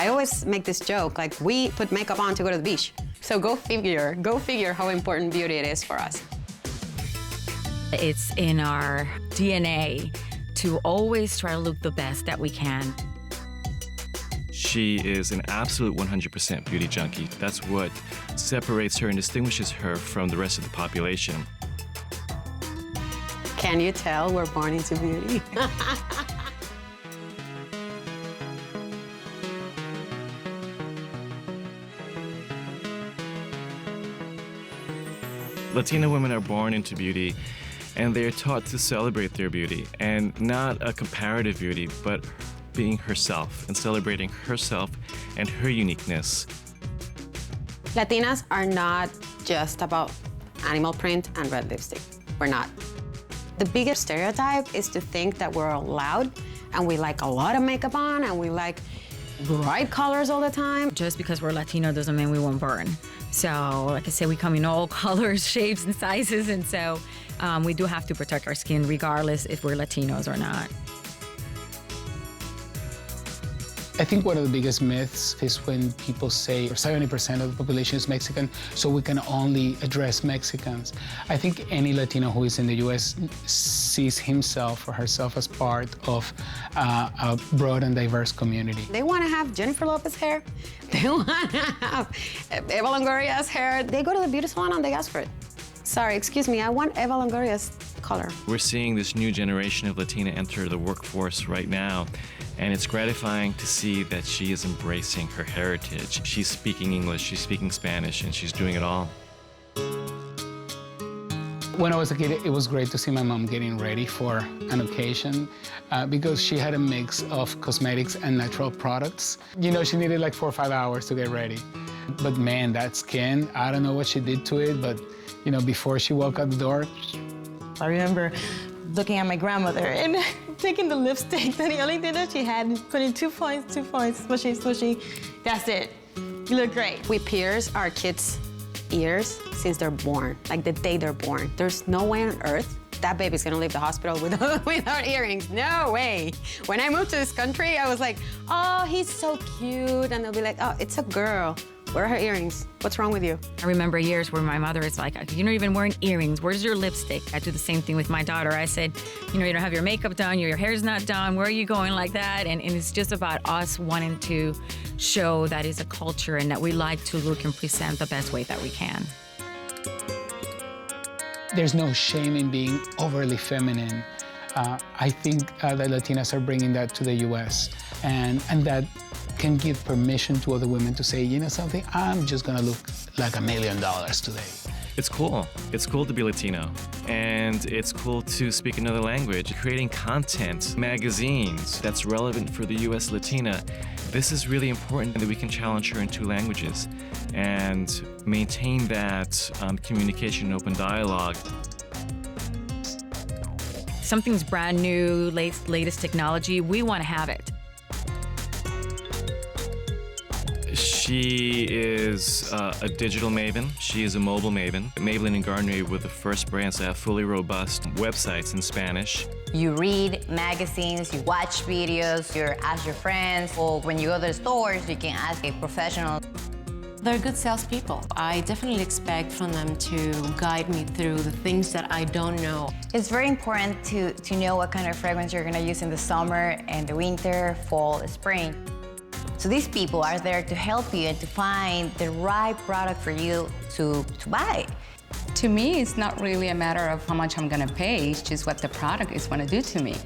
I always make this joke, like we put makeup on to go to the beach. So go figure how important beauty it is for us. It's in our DNA to always try to look the best that we can. She is an absolute 100% beauty junkie. That's what separates her and distinguishes her from the rest of the population. Can you tell we're born into beauty? Latina women are born into beauty, and they're taught to celebrate their beauty, and not a comparative beauty, but being herself and celebrating herself and her uniqueness. Latinas are not just about animal print and red lipstick. We're not. The biggest stereotype is to think that we're loud and we like a lot of makeup on and we like bright colors all the time. Just because we're Latino doesn't mean we won't burn. So, like I said, we come in all colors, shapes, and sizes, and so we do have to protect our skin regardless if we're Latinos or not. I think one of the biggest myths is when people say 70% of the population is Mexican, so we can only address Mexicans. I think any Latino who is in the U.S. sees himself or herself as part of a broad and diverse community. They want to have Jennifer Lopez hair. They want to have Eva Longoria's hair. They go to the beauty salon and they ask for it. Sorry, excuse me, I want Eva Longoria's color. We're seeing this new generation of Latina enter the workforce right now, and it's gratifying to see that she is embracing her heritage. She's speaking English, she's speaking Spanish, and she's doing it all. When I was a kid, it was great to see my mom getting ready for an occasion because she had a mix of cosmetics and natural products. You know, she needed like 4 or 5 hours to get ready. But man, that skin, I don't know what she did to it, but you know, before she walked out the door. I remember looking at my grandmother and taking the lipstick, the only thing that she had, putting 2 points, smushy, smushy. That's it. You look great. We pierce our kids' ears since they're born, like the day they're born. There's no way on earth that baby's gonna leave the hospital without earrings. No way. When I moved to this country, I was like, oh, he's so cute. And they'll be like, oh, it's a girl. Where are her earrings? What's wrong with you? I remember years where my mother is like, you're not even wearing earrings. Where's your lipstick? I do the same thing with my daughter. I said, you know, you don't have your makeup done, your hair's not done. Where are you going like that? And it's just about us wanting to show that is a culture and that we like to look and present the best way that we can. There's no shame in being overly feminine. I think that Latinas are bringing that to the U.S. and that can give permission to other women to say, you know something, I'm just gonna look like $1 million today. It's cool. It's cool to be Latino. And it's cool to speak another language. Creating content, magazines that's relevant for the U.S. Latina. This is really important that we can challenge her in 2 languages and maintain that communication and open dialogue. Something's brand new, latest technology, we want to have it. She is a digital maven. She is a mobile maven. Maybelline and Garnier were the first brands to have fully robust websites in Spanish. You read magazines, you watch videos, you ask your friends, or when you go to the stores, you can ask a professional. They're good salespeople. I definitely expect from them to guide me through the things that I don't know. It's very important to know what kind of fragrance you're gonna use in the summer and the winter, fall, spring. So these people are there to help you and to find the right product for you to buy. To me, it's not really a matter of how much I'm gonna pay, it's just what the product is gonna do to me.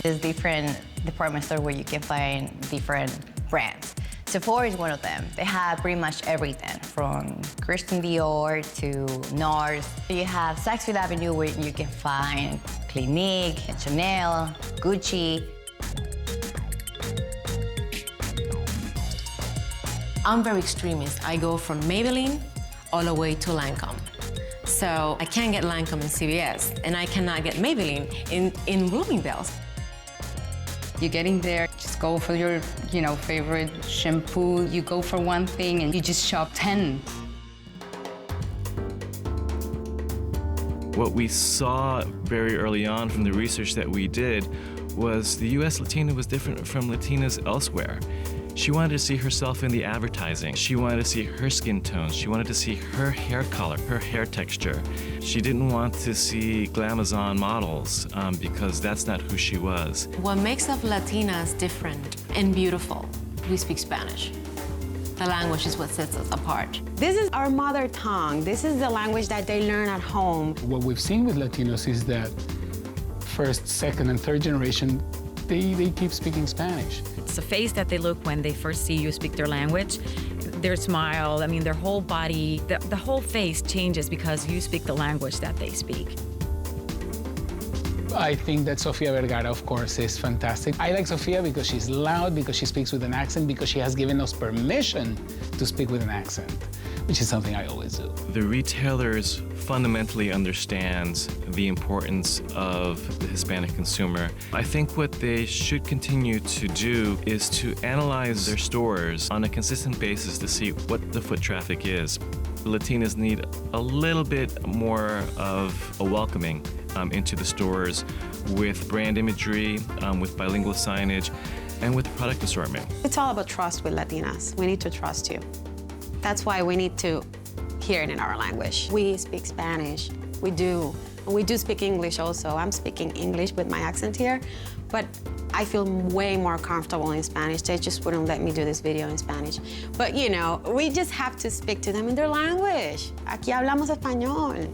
There's different department stores where you can find different brands. Sephora is one of them. They have pretty much everything from Christian Dior to NARS. You have Saks Fifth Avenue where you can find Clinique, Chanel, Gucci. I'm very extremist. I go from Maybelline all the way to Lancome. So I can't get Lancome in CVS, and I cannot get Maybelline in Bloomingdale's. You get in there, just go for your, favorite shampoo. You go for one thing and you just shop 10. What we saw very early on from the research that we did was the US Latina was different from Latinas elsewhere. She wanted to see herself in the advertising. She wanted to see her skin tones. She wanted to see her hair color, her hair texture. She didn't want to see glamazon models because that's not who she was. What makes us Latinas different and beautiful? We speak Spanish. The language is what sets us apart. This is our mother tongue. This is the language that they learn at home. What we've seen with Latinos is that first, second, and third generation, they keep speaking Spanish. It's the face that they look when they first see you speak their language. Their smile, I mean, their whole body, the whole face changes because you speak the language that they speak. I think that Sofia Vergara, of course, is fantastic. I like Sofia because she's loud, because she speaks with an accent, because she has given us permission to speak with an accent, which is something I always do. The retailers fundamentally understand the importance of the Hispanic consumer. I think what they should continue to do is to analyze their stores on a consistent basis to see what the foot traffic is. Latinas need a little bit more of a welcoming into the stores with brand imagery, with bilingual signage, and with the product assortment. It's all about trust with Latinas. We need to trust you. That's why we need to hear it in our language. We speak Spanish, we do. And we do speak English also. I'm speaking English with my accent here, but I feel way more comfortable in Spanish. They just wouldn't let me do this video in Spanish. But you know, we just have to speak to them in their language. Aquí hablamos español.